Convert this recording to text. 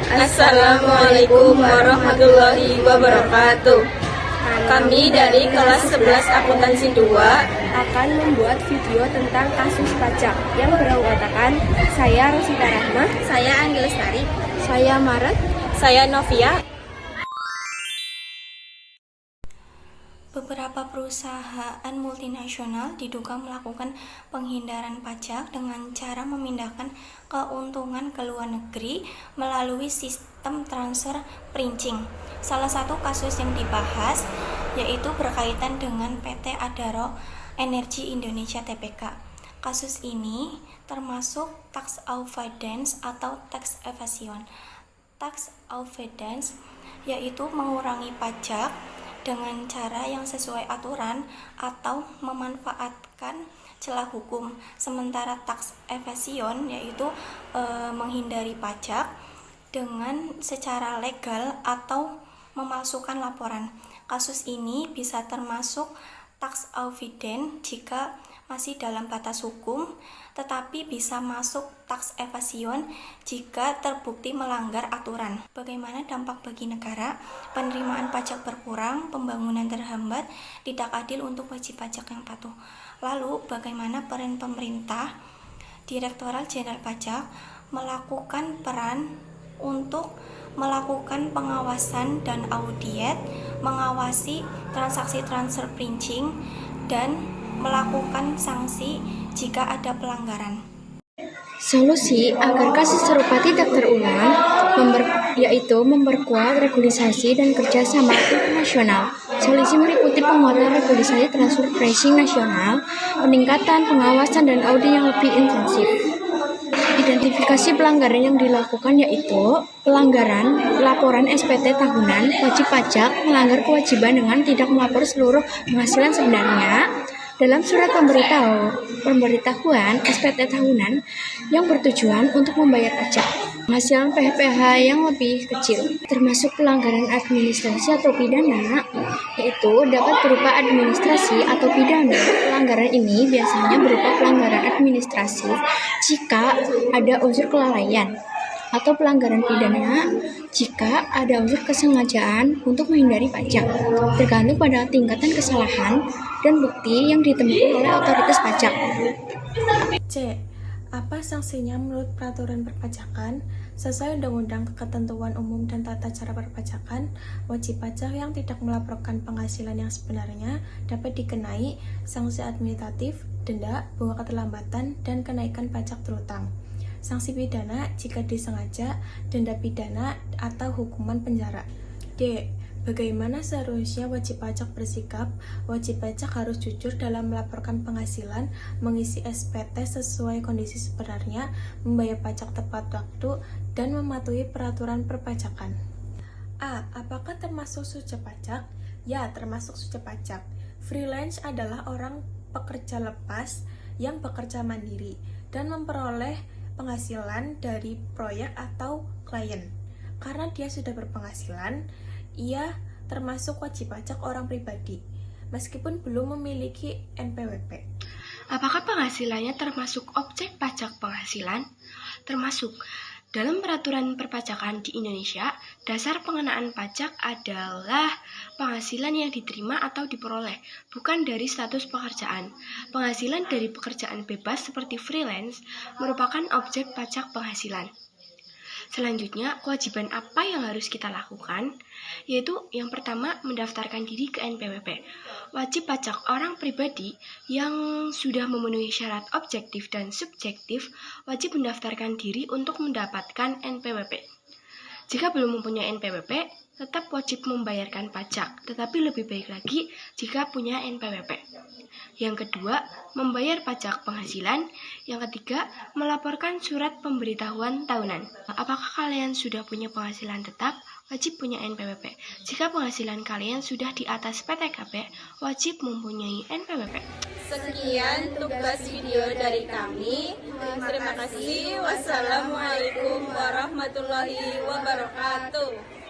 Assalamualaikum warahmatullahi wabarakatuh. Kami dari kelas 11 akuntansi 2 akan membuat video tentang kasus pajak yang beranggotakan saya Rosita Rahma, saya Anggi Lestari, saya Maret, saya Novia. Beberapa perusahaan multinasional diduga melakukan penghindaran pajak dengan cara memindahkan keuntungan ke luar negeri melalui sistem transfer princing. Salah satu kasus yang dibahas yaitu berkaitan dengan PT Adaro Energi Indonesia Tbk. Kasus ini termasuk tax avoidance atau tax evasion. Tax avoidance yaitu mengurangi pajak dengan cara yang sesuai aturan atau memanfaatkan celah hukum. Sementara tax evasion yaitu menghindari pajak dengan secara legal atau memalsukan laporan. Kasus ini bisa termasuk tax avoidance jika masih dalam batas hukum, tetapi bisa masuk tax evasion jika terbukti melanggar aturan. Bagaimana dampak bagi negara? Penerimaan pajak berkurang, pembangunan terhambat, tidak adil untuk wajib pajak yang patuh. Lalu, bagaimana peran pemerintah? Direktorat Jenderal Pajak melakukan peran untuk melakukan pengawasan dan audit, mengawasi transaksi transfer princing, dan melakukan sanksi jika ada pelanggaran. Solusi agar kasus serupa tidak terulang yaitu memperkuat regulasi dan kerjasama internasional. Solusi meliputi penguatan regulasi transfer pricing nasional, peningkatan pengawasan dan audit yang lebih intensif. Identifikasi pelanggaran yang dilakukan yaitu pelanggaran laporan SPT tahunan, wajib pajak melanggar kewajiban dengan tidak melapor seluruh penghasilan sebenarnya dalam surat pemberitahuan SPT tahunan yang bertujuan untuk membayar pajak, penghasilan PPh yang lebih kecil, termasuk pelanggaran administrasi atau pidana, yaitu dapat berupa administrasi atau pidana. Pelanggaran ini biasanya berupa pelanggaran administrasi jika ada unsur kelalaian, atau pelanggaran pidana jika ada unsur kesengajaan untuk menghindari pajak, tergantung pada tingkatan kesalahan dan bukti yang ditemukan oleh otoritas pajak. C. Apa sanksinya menurut peraturan perpajakan? Sesuai Undang-Undang Ketentuan Umum dan Tata Cara Perpajakan, wajib pajak yang tidak melaporkan penghasilan yang sebenarnya dapat dikenai sanksi administratif, denda, bunga keterlambatan, dan kenaikan pajak terutang. Sanksi pidana jika disengaja, denda pidana, atau hukuman penjara. D. Bagaimana seharusnya wajib pajak bersikap? Wajib pajak harus jujur dalam melaporkan penghasilan, mengisi SPT sesuai kondisi sebenarnya, membayar pajak tepat waktu, dan mematuhi peraturan perpajakan. A. Apakah termasuk subjek pajak? Ya, termasuk subjek pajak. Freelance adalah orang pekerja lepas yang bekerja mandiri dan memperoleh penghasilan dari proyek atau klien. Karena dia sudah berpenghasilan, ia termasuk wajib pajak orang pribadi, meskipun belum memiliki NPWP. Apakah penghasilannya termasuk objek pajak penghasilan? Termasuk. Dalam peraturan perpajakan di Indonesia, dasar pengenaan pajak adalah penghasilan yang diterima atau diperoleh, bukan dari status pekerjaan. Penghasilan dari pekerjaan bebas seperti freelance merupakan objek pajak penghasilan. Selanjutnya, kewajiban apa yang harus kita lakukan? Yaitu yang pertama, mendaftarkan diri ke NPWP. Wajib pajak orang pribadi yang sudah memenuhi syarat objektif dan subjektif wajib mendaftarkan diri untuk mendapatkan NPWP. Jika belum mempunyai NPWP, tetap wajib membayarkan pajak, tetapi lebih baik lagi jika punya NPWP. Yang kedua, membayar pajak penghasilan. Yang ketiga, melaporkan surat pemberitahuan tahunan. Apakah kalian sudah punya penghasilan tetap? Wajib punya NPWP. Jika penghasilan kalian sudah di atas PTKP, wajib mempunyai NPWP. Sekian tugas video dari kami. Terima kasih. Wassalamualaikum warahmatullahi wabarakatuh.